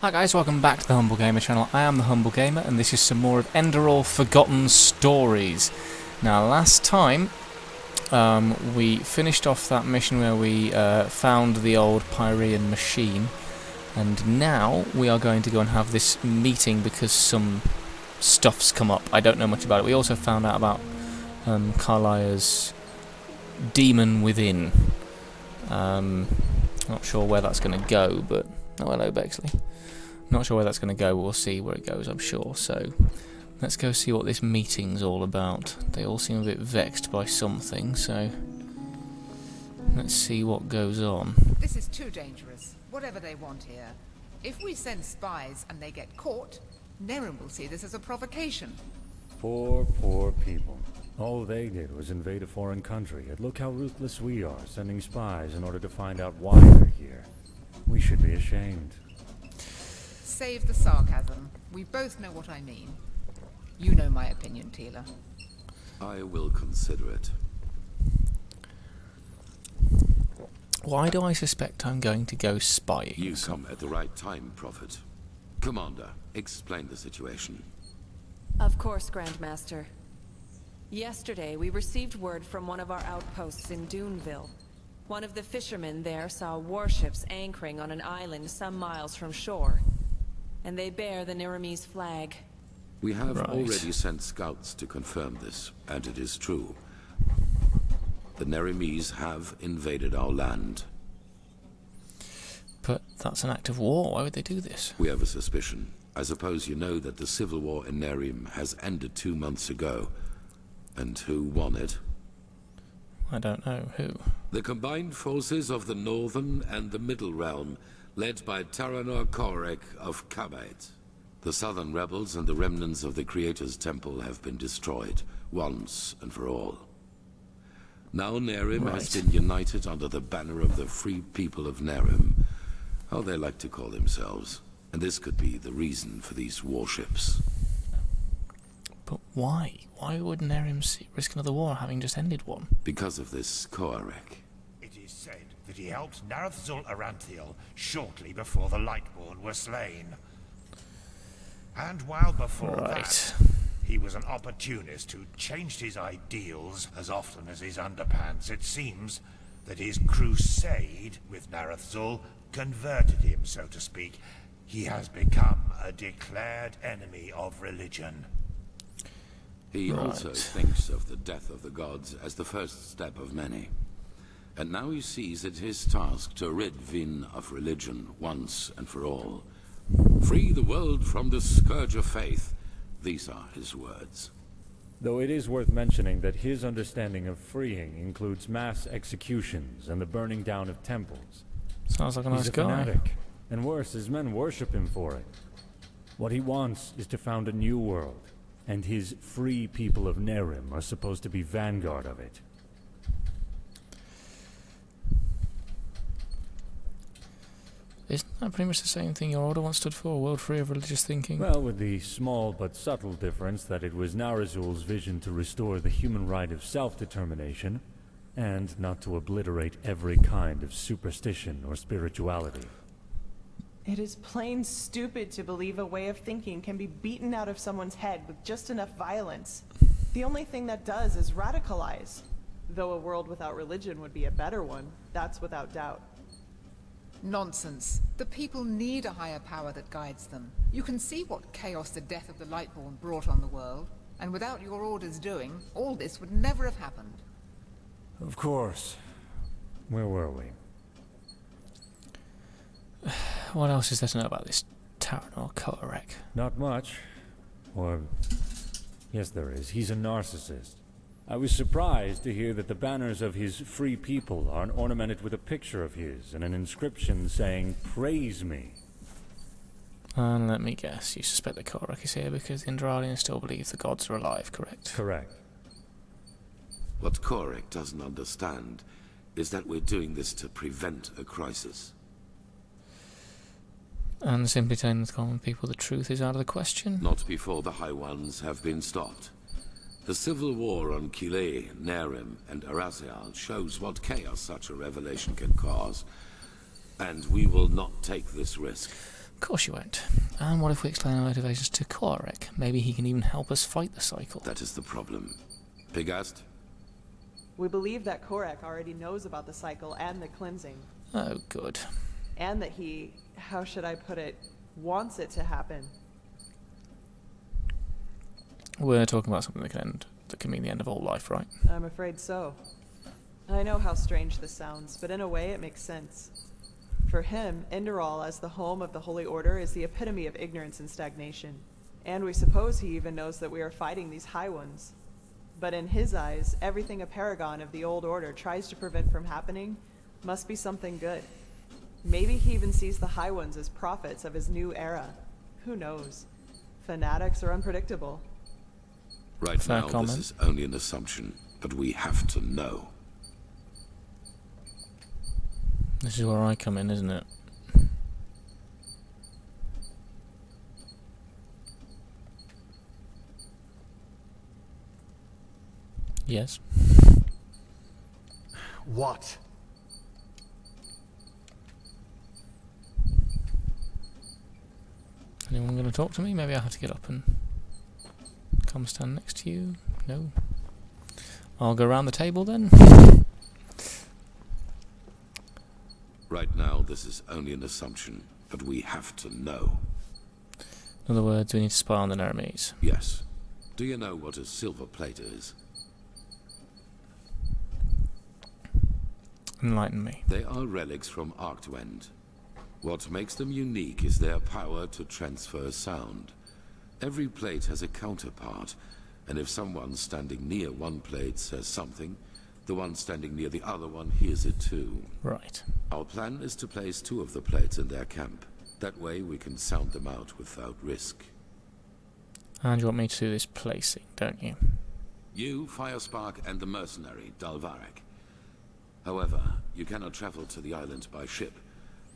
Hi guys, welcome back to the Humble Gamer channel. I am the Humble Gamer and this is some more of Enderal Forgotten Stories. Now last time we finished off that mission where we found the old Pyrean machine, and now we are going to go and have this meeting because some stuff's come up. I don't know much about it. We also found out about Carlia's demon within. Not sure where that's going to go, but... Oh, hello Bexley. Not sure where that's going to go, but we'll see where it goes, I'm sure. So, let's go see what this meeting's all about. They all seem a bit vexed by something, so... Let's see what goes on. This is too dangerous, whatever they want here. If we send spies and they get caught, Nehrim will see this as a provocation. Poor people. All they did was invade a foreign country, and look how ruthless we are, sending spies in order to find out why they're here. We should be ashamed. Save the sarcasm. We both know what I mean. You know my opinion, Tila. I will consider it. Why do I suspect I'm going to go spying? You come at the right time, Prophet. Commander, explain the situation. Of course, Grandmaster. Yesterday, we received word from one of our outposts in Duneville. One of the fishermen there saw warships anchoring on an island some miles from shore. And they bear the Nehrimese flag. We have already sent scouts to confirm this, and it is true. The Nehrimese have invaded our land. But that's an act of war. Why would they do this? We have a suspicion. I suppose you know that the civil war in Nehrim has ended 2 months ago. And who won it? I don't know. Who? The combined forces of the Northern and the Middle Realm, led by Taranor Korek of Kabait. The Southern rebels and the remnants of the Creator's Temple have been destroyed, once and for all. Now Nehrim has been united under the banner of the Free People of Nehrim, how they like to call themselves, and this could be the reason for these warships. But why? Why would Nehrim risk another war having just ended one? Because of this Korek. It is said that he helped Narathzul Aranthiel shortly before the Lightborn were slain. And while before that, he was an opportunist who changed his ideals as often as his underpants, it seems that his crusade with Narathzul converted him, so to speak. He has become a declared enemy of religion. He also thinks of the death of the gods as the first step of many. And now he sees it his task to rid Vin of religion once and for all. Free the world from the scourge of faith. These are his words. Though it is worth mentioning that his understanding of freeing includes mass executions and the burning down of temples. Sounds like a nice guy. He's a fanatic, and worse, his men worship him for it. What he wants is to found a new world, and his free people of Nehrim are supposed to be vanguard of it. Isn't that pretty much the same thing your order once stood for? A world free of religious thinking? Well, with the small but subtle difference that it was Narazul's vision to restore the human right of self-determination, and not to obliterate every kind of superstition or spirituality. It is plain stupid to believe a way of thinking can be beaten out of someone's head with just enough violence. The only thing that does is radicalize. Though a world without religion would be a better one, that's without doubt. Nonsense. The people need a higher power that guides them. You can see what chaos the death of the Lightborn brought on the world, and without your orders doing, all this would never have happened. Of course. Where were we? What else is there to know about this Taranor Korek? Not much. Or... yes, there is. He's a narcissist. I was surprised to hear that the banners of his free people are ornamented with a picture of his and an inscription saying, "Praise me." And let me guess, you suspect the Korek is here because the Enderalians still believe the gods are alive, correct? Correct. What Korek doesn't understand is that we're doing this to prevent a crisis. And simply telling the common people the truth is out of the question? Not before the High Ones have been stopped. The civil war on Kile, Nehrim, and Arazial shows what chaos such a revelation can cause. And we will not take this risk. Of course you won't. And what if we explain our motivations to Koarek? Maybe he can even help us fight the cycle. That is the problem. Pegast? We believe that Korak already knows about the cycle and the cleansing. Oh, good. And that he, how should I put it, wants it to happen. We're talking about something that can mean the end of all life, right? I'm afraid so. I know how strange this sounds, but in a way it makes sense. For him, Enderal as the home of the Holy Order is the epitome of ignorance and stagnation. And we suppose he even knows that we are fighting these High Ones. But in his eyes, everything a paragon of the Old Order tries to prevent from happening must be something good. Maybe he even sees the High Ones as prophets of his new era. Who knows? Fanatics are unpredictable. Right Fair now, comment. this is only an assumption, but we have to know. This is where I come in, isn't it? Yes. What? Anyone going to talk to me? Maybe I have to get up and come stand next to you? No. I'll go around the table then. Right now, this is only an assumption, but we have to know. In other words, we need to spy on the Nehrimese. Yes. Do you know what a silver plate is? Enlighten me. They are relics from Arctwend. What makes them unique is their power to transfer sound. Every plate has a counterpart, and if someone standing near one plate says something, the one standing near the other one hears it too. Right. Our plan is to place 2 of the plates in their camp. That way we can sound them out without risk. And you want me to do this placing, don't you? You, Firespark, and the mercenary, Dalvarek. However, you cannot travel to the island by ship.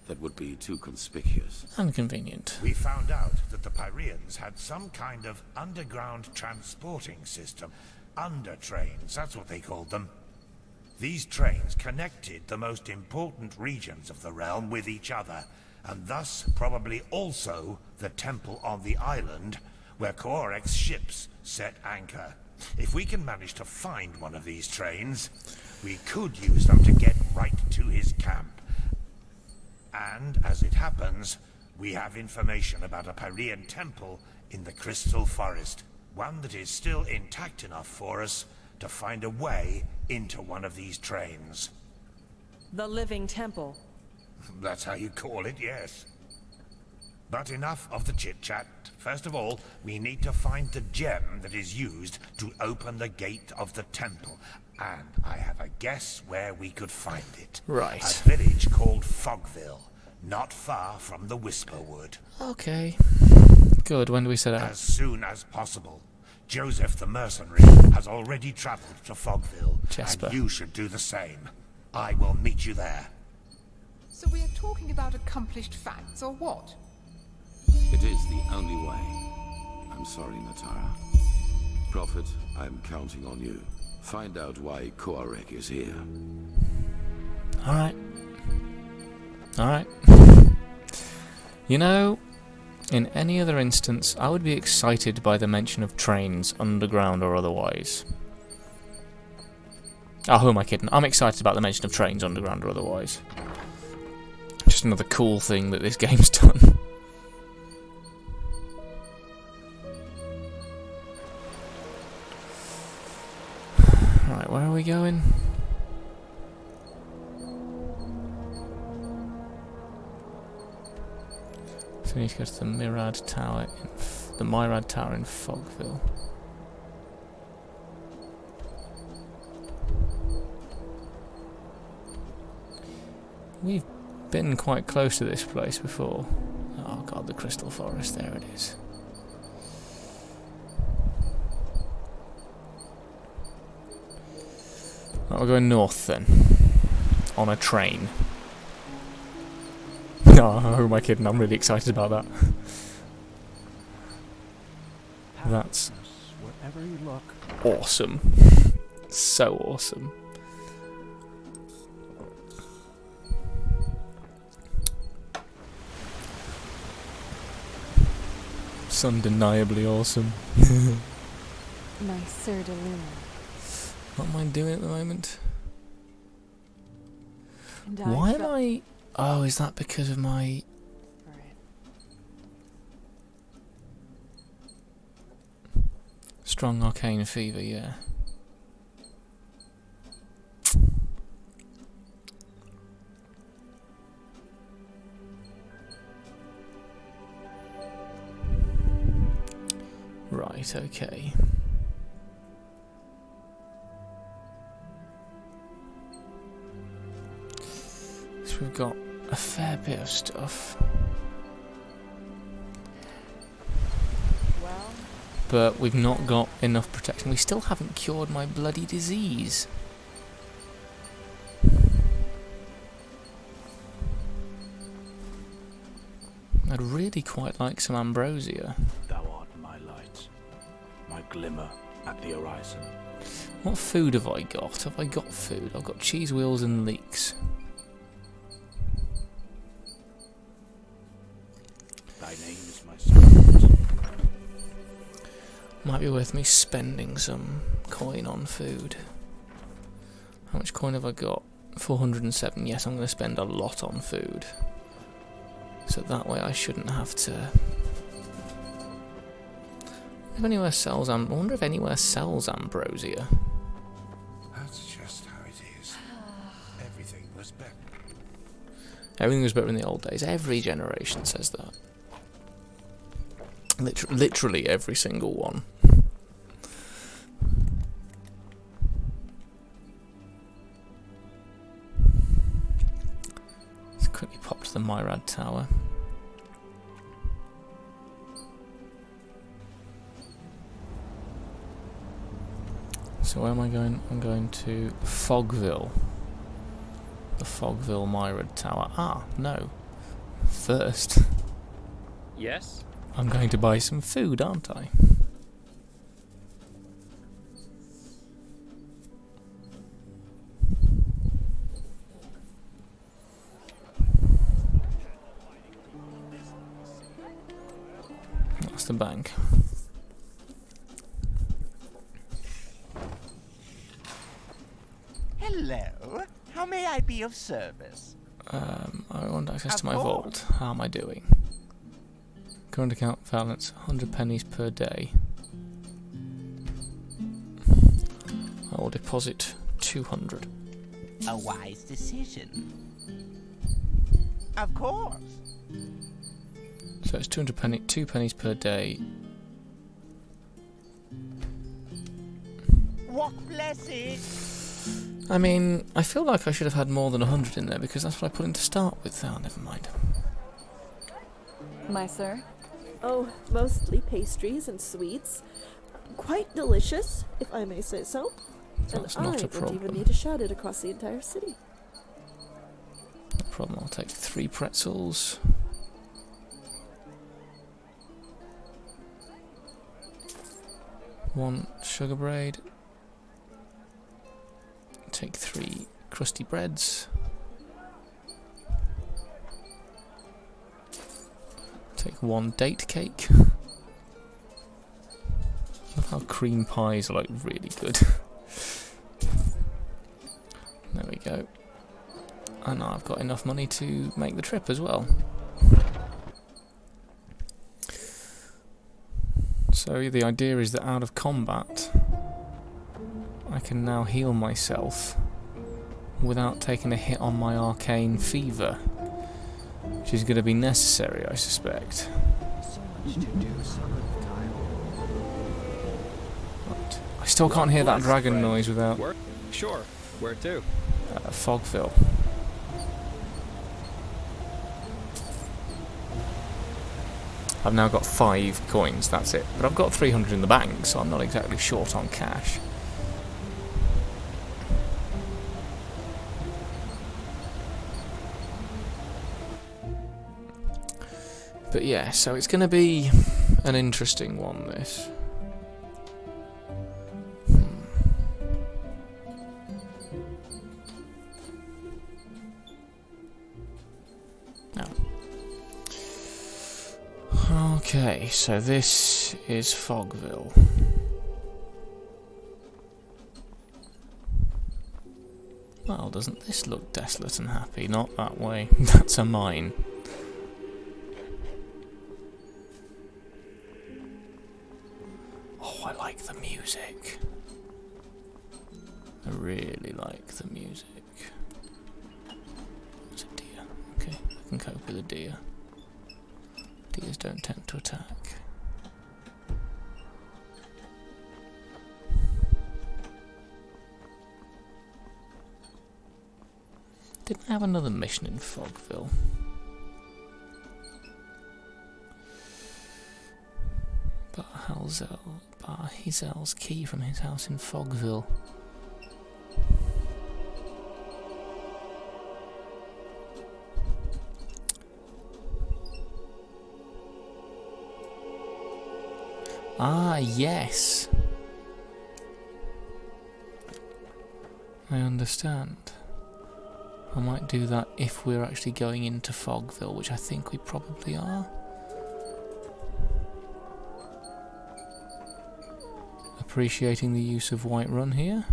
That would be too conspicuous. And convenient. We found out that the Pyreans had some kind of underground transporting system. Under-trains, that's what they called them. These trains connected the most important regions of the realm with each other, and thus probably also the temple on the island where Koarek's ships set anchor. If we can manage to find one of these trains, we could use them to get right to his camp. And, as it happens, we have information about a Pyrean temple in the Crystal Forest. One that is still intact enough for us to find a way into one of these trains. The Living Temple. That's how you call it, yes. But enough of the chit-chat. First of all, we need to find the gem that is used to open the gate of the temple. And I have a guess where we could find it. Right. A village called Fogville, not far from the Whisperwood. Okay. Good. When do we set out? As soon as possible. Joseph the mercenary has already traveled to Fogville, Jesper. and you should do the same. I will meet you there. So we are talking about accomplished facts, or what? It is the only way. I'm sorry, Natara. Prophet, I'm counting on you. Find out why Koarek is here. Alright. Alright. You know, in any other instance, I would be excited by the mention of trains, underground or otherwise. Oh, who am I kidding? I'm excited about the mention of trains, underground or otherwise. Just another cool thing that this game's done. Right, where are we going? So we need to go to the Myrad Tower the Myrad Tower in Fogville. We've been quite close to this place before. Oh god, the Crystal Forest, there it is. Right, we're going north then. On a train. No, who am I kidding? I'm really excited about that. That's wherever you look. awesome. So awesome. It's undeniably awesome. My Sir de Luna. What am I doing at the moment? And Why am I... Oh, is that because of my... Right. Strong arcane fever, yeah. Right, okay. So we've got a fair bit of stuff. Well, But we've not got enough protection. We still haven't cured my bloody disease. I'd really quite like some ambrosia. Thou art my light, my glimmer at the horizon. What food have I got? Have I got food? I've got cheese wheels and leeks. Thy name is my spirit. Might be worth me spending some coin on food. How much coin have I got? 407. Yes, I'm going to spend a lot on food. So that way I shouldn't have to... If anywhere sells I wonder if anywhere sells ambrosia. That's just how it is. Everything was better. Everything was better in the old days. Every generation says that. Literally every single one. Let's quickly pop to the Myrad Tower. So where am I going? I'm going to Fogville. The Fogville Myrad Tower. Ah, no. First, Yes? I'm going to buy some food, aren't I? That's the bank. Hello. How may I be of service? I want access to Of my course. vault. How am I doing? Current account balance, 100 pennies per day. I will deposit 200. A wise decision. Of course. So it's 2 pennies per day. Walk blessed. I mean, I feel like I should have had more than 100 in there because that's what I put in to start with. Oh, never mind. my sir. Oh, mostly pastries and sweets. Quite delicious, if I may say so. That's and not I a don't problem. even need to shout it across the entire city. No problem, I'll take 3 pretzels. One sugar braid. Take 3 crusty breads. Take 1 date cake. Love how cream pies are like really good. There we go. And now I've got enough money to make the trip as well. So the idea is that out of combat, I can now heal myself without taking a hit on my arcane fever, which is going to be necessary, I suspect. So much to do some of the time. Right. I still can't hear that dragon noise without Where? Sure. Where to? Fogville. I've now got 5 coins, that's it. But I've got 300 in the bank, so I'm not exactly short on cash. But yeah, so it's going to be an interesting one, this. Okay, so this is Fogville. Well, doesn't this look desolate and happy? Not that way. That's a mine. Oh, I like the music. I really like the music. It's a deer. Okay, I can cope with a deer. Deers don't tend to attack. Didn't I have another mission in Fogville? Bar Hizel's key from his house in Fogville. Ah, yes. I understand. I might do that if we're actually going into Fogville, which I think we probably are. Appreciating the use of Whiterun here.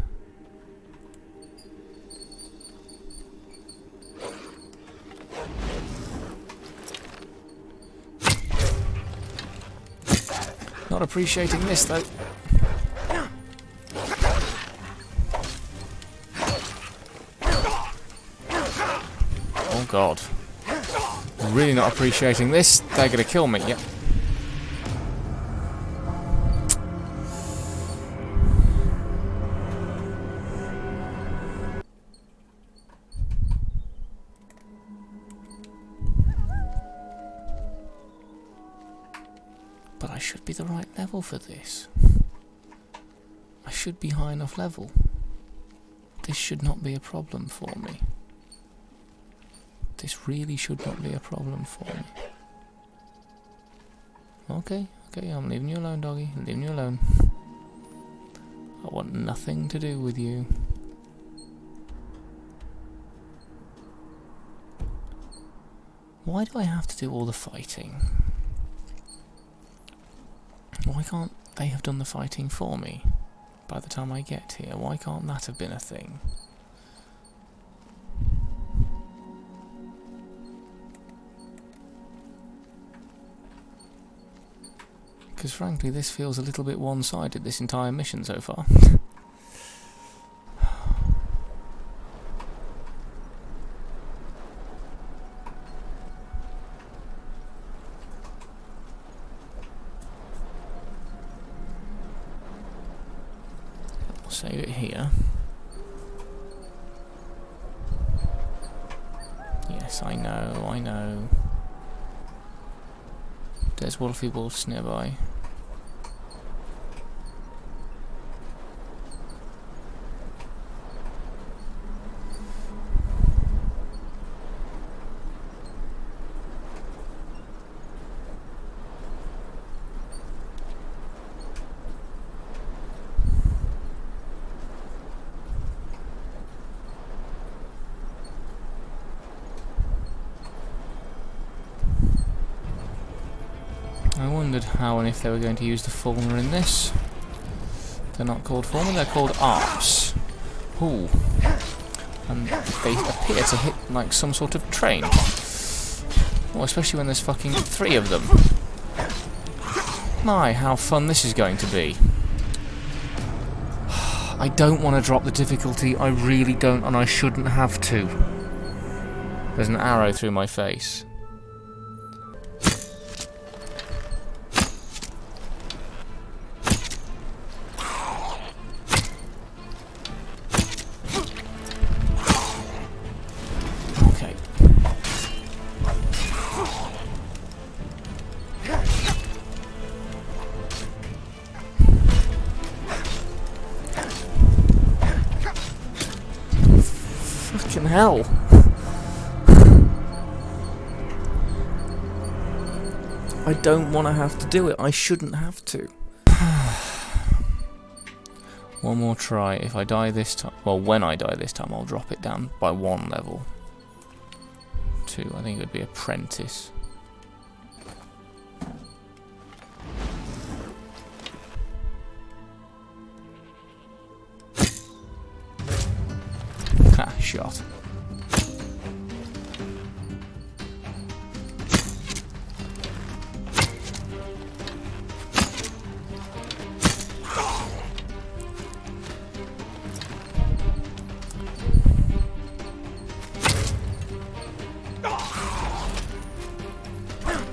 Not appreciating this though. Oh god. Really not appreciating this. They're gonna kill me, yep. But I should be the right level for this. I should be high enough level. This should not be a problem for me. This really should not be a problem for me. Okay, I'm leaving you alone, doggy. I'm leaving you alone. I want nothing to do with you. Why do I have to do all the fighting? Why can't they have done the fighting for me by the time I get here? Why can't that have been a thing? Because frankly, this feels a little bit one-sided, this entire mission so far. Save it here. Yes, I know. There's Wolfy Wolves nearby. I wondered how and if they were going to use the Fulmer in this. They're not called Fulmer, they're called Arps. Ooh. And they appear to hit like some sort of train. Well, especially when there's fucking 3 of them. My, how fun this is going to be. I don't want to drop the difficulty, I really don't, and I shouldn't have to. There's an arrow through my face. Hell. I don't want to have to do it. I shouldn't have to. One more try. If I die this time, well, when I die this time, I'll drop it down by 1 level. 2, I think it would be Apprentice. shot.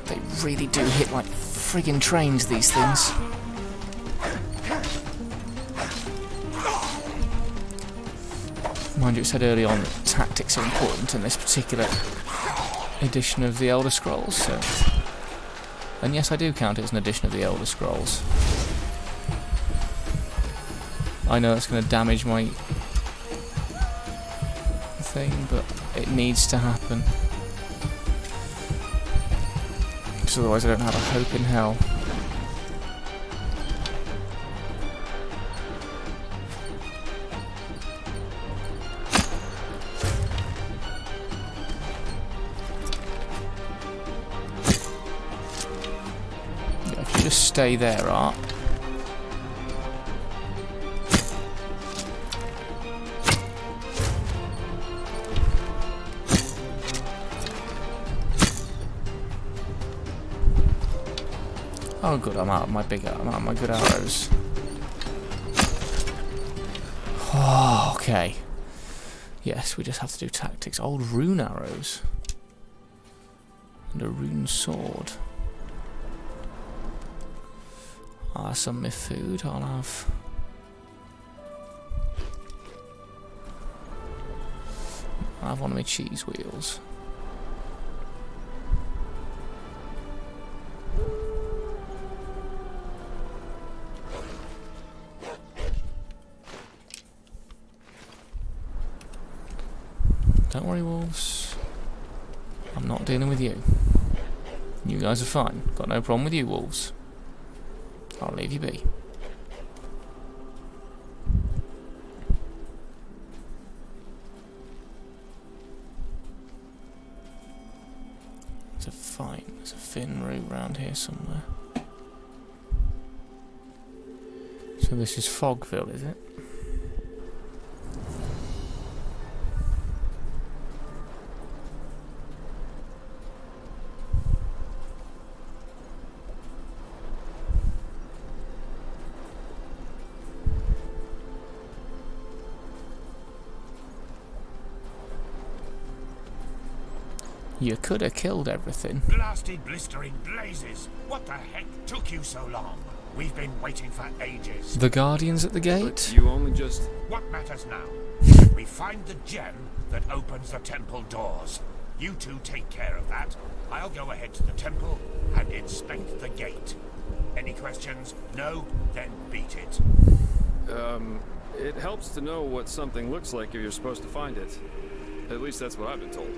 They really do hit like friggin' trains, these things. Mind you, it said early on that tactics are important in this particular edition of the Elder Scrolls, so... And yes, I do count it as an edition of the Elder Scrolls. I know that's going to damage my thing, but it needs to happen. Because otherwise I don't have a hope in hell. Just stay there, Art. Oh good, I'm out of my good arrows. Oh, okay. Yes, we just have to do tactics. Old rune arrows. And a rune sword. Some of my food I'll have. I'll have one of my cheese wheels. Don't worry, wolves. I'm not dealing with you. You guys are fine. Got no problem with you, wolves. I'll leave you be. There's a thin route round here somewhere. So this is Fogville, is it? You could have killed everything. Blasted blistering blazes! What the heck took you so long? We've been waiting for ages. The Guardians at the gate? But you only just... What matters now? We find the gem that opens the temple doors. You two take care of that. I'll go ahead to the temple and inspect the gate. Any questions? No? Then beat it. It helps to know what something looks like if you're supposed to find it. At least that's what I've been told.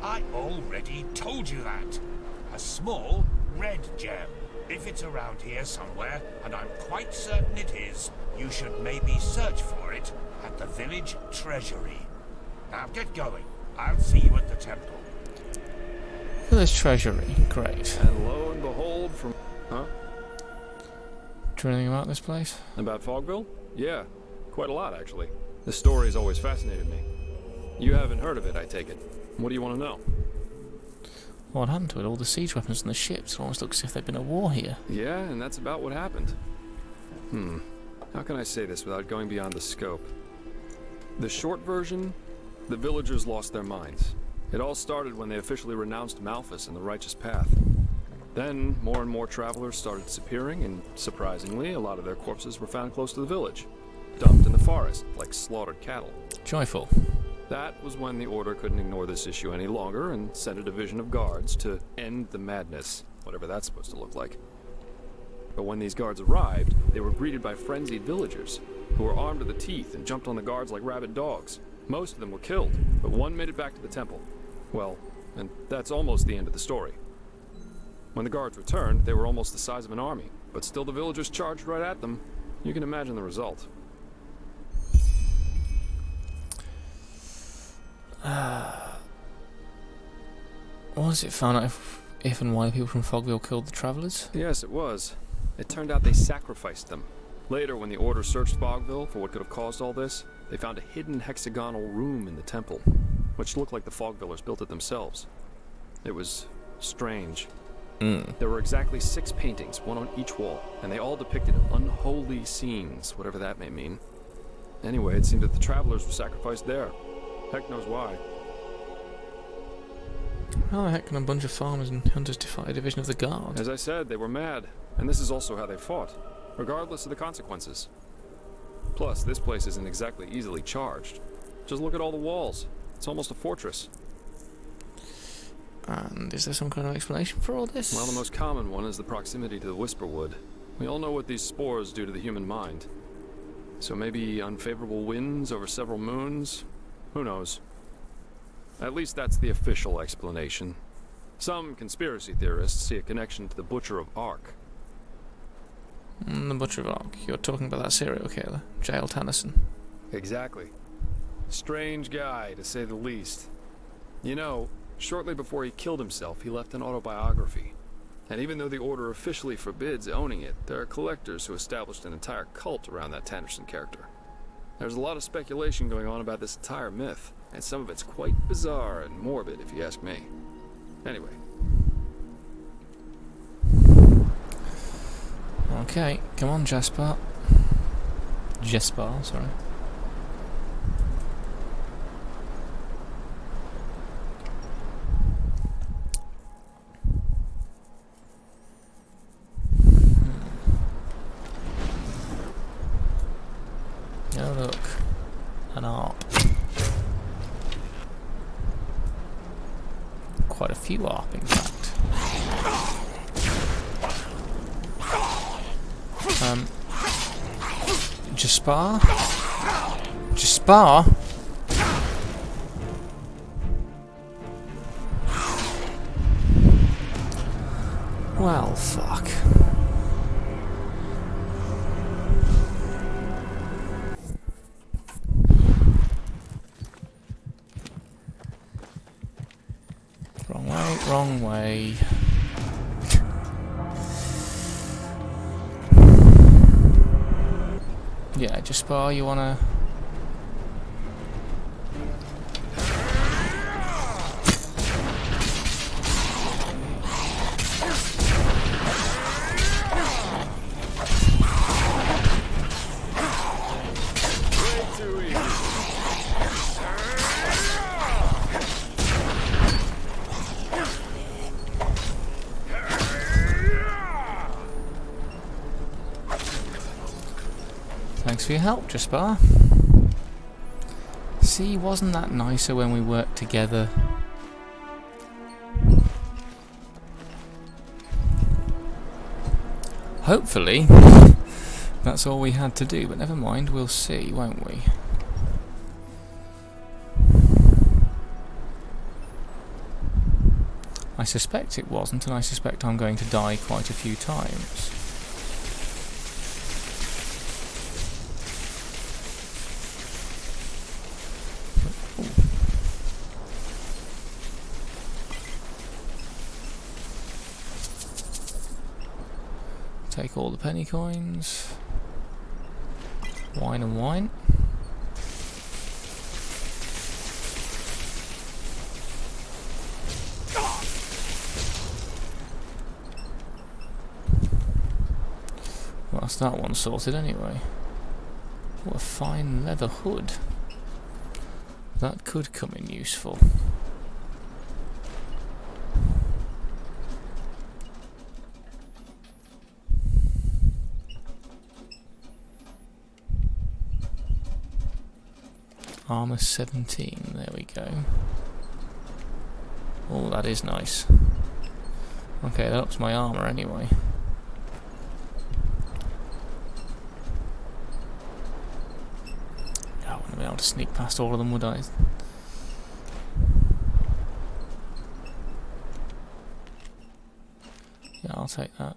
I already told you that. A small red gem. If it's around here somewhere, and I'm quite certain it is, you should maybe search for it at the village treasury. Now get going. I'll see you at the temple. Village treasury, great. And lo and behold, from... Huh? Do you know anything about this place? About Fogville? Yeah, quite a lot actually. The story's always fascinated me. You haven't heard of it, I take it. What do you want to know? What happened to it? All the siege weapons and the ships. It almost looks as if there'd been a war here. Yeah, and that's about what happened. How can I say this without going beyond the scope? The short version, the villagers lost their minds. It all started when they officially renounced Malphas and the righteous path. Then, more and more travelers started disappearing, and surprisingly, a lot of their corpses were found close to the village. Dumped in the forest, like slaughtered cattle. Joyful. That was when the Order couldn't ignore this issue any longer and sent a division of guards to end the madness, whatever that's supposed to look like. But when these guards arrived, they were greeted by frenzied villagers, who were armed to the teeth and jumped on the guards like rabid dogs. Most of them were killed, but one made it back to the temple. Well, and that's almost the end of the story. When the guards returned, they were almost the size of an army, but still the villagers charged right at them. You can imagine the result. Was it found out if and why the people from Fogville killed the travellers? Yes, it was. It turned out they sacrificed them. Later, when the Order searched Fogville for what could have caused all this, they found a hidden hexagonal room in the temple, which looked like the Fogvillers built it themselves. It was strange. There were exactly 6 paintings, one on each wall, and they all depicted unholy scenes, whatever that may mean. Anyway, it seemed that the travelers were sacrificed there. Heck knows why. How the heck can a bunch of farmers and hunters defy a division of the guard? As I said, they were mad, and this is also how they fought, regardless of the consequences. Plus, this place isn't exactly easily charged. Just look at all the walls. It's almost a fortress. And is there some kind of explanation for all this? Well, the most common one is the proximity to the Whisperwood. We all know what these spores do to the human mind. So maybe unfavorable winds over several moons? Who knows? At least that's the official explanation. Some conspiracy theorists see a connection to the Butcher of Ark. The Butcher of Ark. You're talking about that serial killer, Jael Tannison. Exactly. Strange guy, to say the least. You know, shortly before he killed himself, he left an autobiography. And even though the Order officially forbids owning it, there are collectors who established an entire cult around that Tannison character. There's a lot of speculation going on about this entire myth, and some of it's quite bizarre and morbid, if you ask me. Anyway. Okay, come on, Jasper. Jespar, sorry. Oh look, an ARP. Quite a few ARP, in fact. Jaspar? Jaspar? Well, fuck. Wrong way. Yeah, Jaspar, you wanna... Thanks for your help, Jaspar. See, wasn't that nicer when we worked together? Hopefully, that's all we had to do, but never mind, we'll see, won't we? I suspect it wasn't, and I suspect I'm going to die quite a few times. Take all the penny coins. Wine and wine. Well, that's that one sorted anyway. What a fine leather hood. That could come in useful. Armor 17, there we go. Oh, that is nice. Okay, that ups my armor anyway. I wouldn't be able to sneak past all of them, would I? Yeah, I'll take that.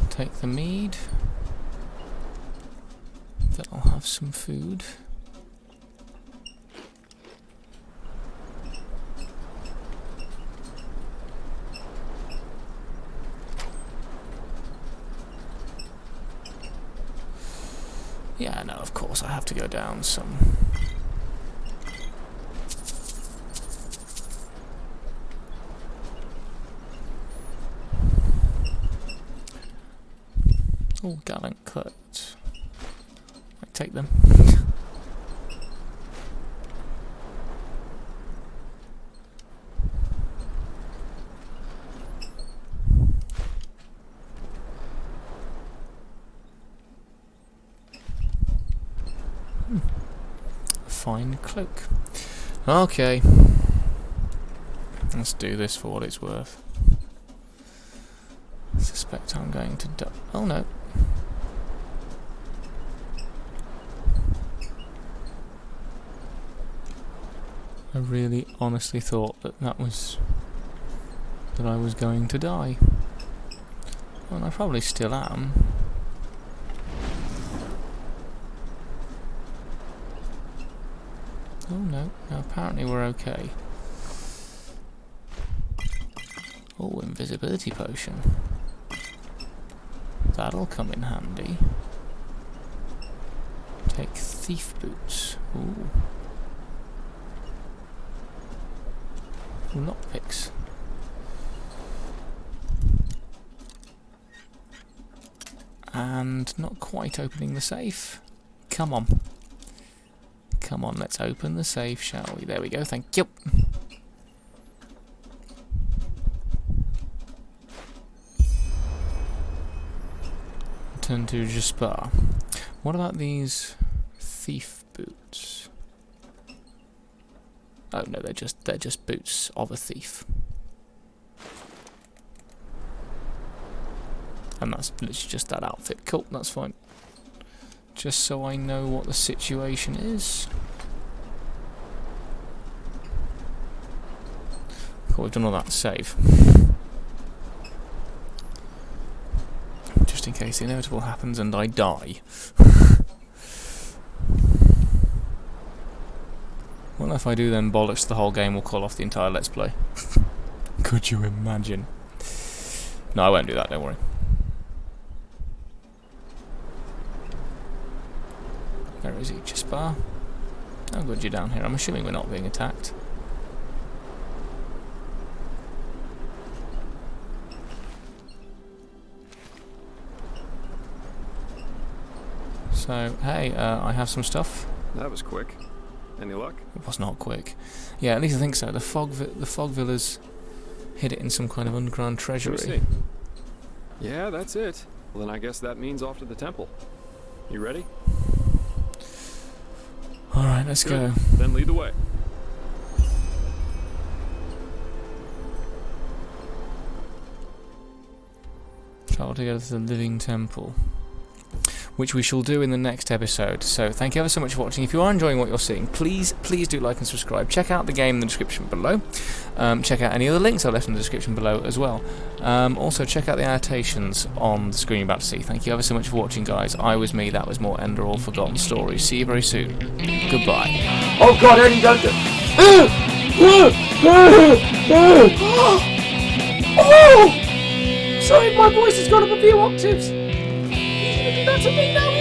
Take the mead. Then I'll have some food. Yeah, no, of course, I have to go down some. Oh, gallant cut. I take them. Fine cloak. Okay. Let's do this for what it's worth. I suspect I'm going to die. Oh no. I really honestly thought that I was going to die. Well, I probably still am. Oh no, now apparently we're okay. Oh, invisibility potion. That'll come in handy. Take thief boots. Ooh. Ooh, lockpicks. And not quite opening the safe. Come on. Come on, let's open the safe, shall we? There we go, thank you. Turn to Jaspar. What about these thief boots? Oh no, they're just boots of a thief. And that's literally just that outfit. Cool, that's fine. Just so I know what the situation is. Cool, we've done all that to save. Just in case the inevitable happens and I die. Well, if I do, then bollocks the whole game will call off the entire Let's Play. Could you imagine? No, I won't do that, don't worry. Where is he? Jaspar? How good you're down here. I'm assuming we're not being attacked. So, hey, I have some stuff. That was quick. Any luck? It was not quick. Yeah, at least I think so. The Fogvillers hid it in some kind of underground treasury. Let me see. Yeah, that's it. Well, then I guess that means off to the temple. You ready? Alright, let's go. Then lead the way. Travel together to the living temple, which we shall do in the next episode. So thank you ever so much for watching. If you are enjoying what you're seeing, please do like and subscribe. Check out the game in the description below. Check out any other links I left in the description below as well. Also check out the annotations on the screen you're about to see. Thank you ever so much for watching, guys. I was me, that was more Enderal Forgotten Stories. See you very soon. Goodbye. Oh god, Eddie, don't do... Oh! Sorry, my voice has gone up a few octaves. He's gonna do that to me now.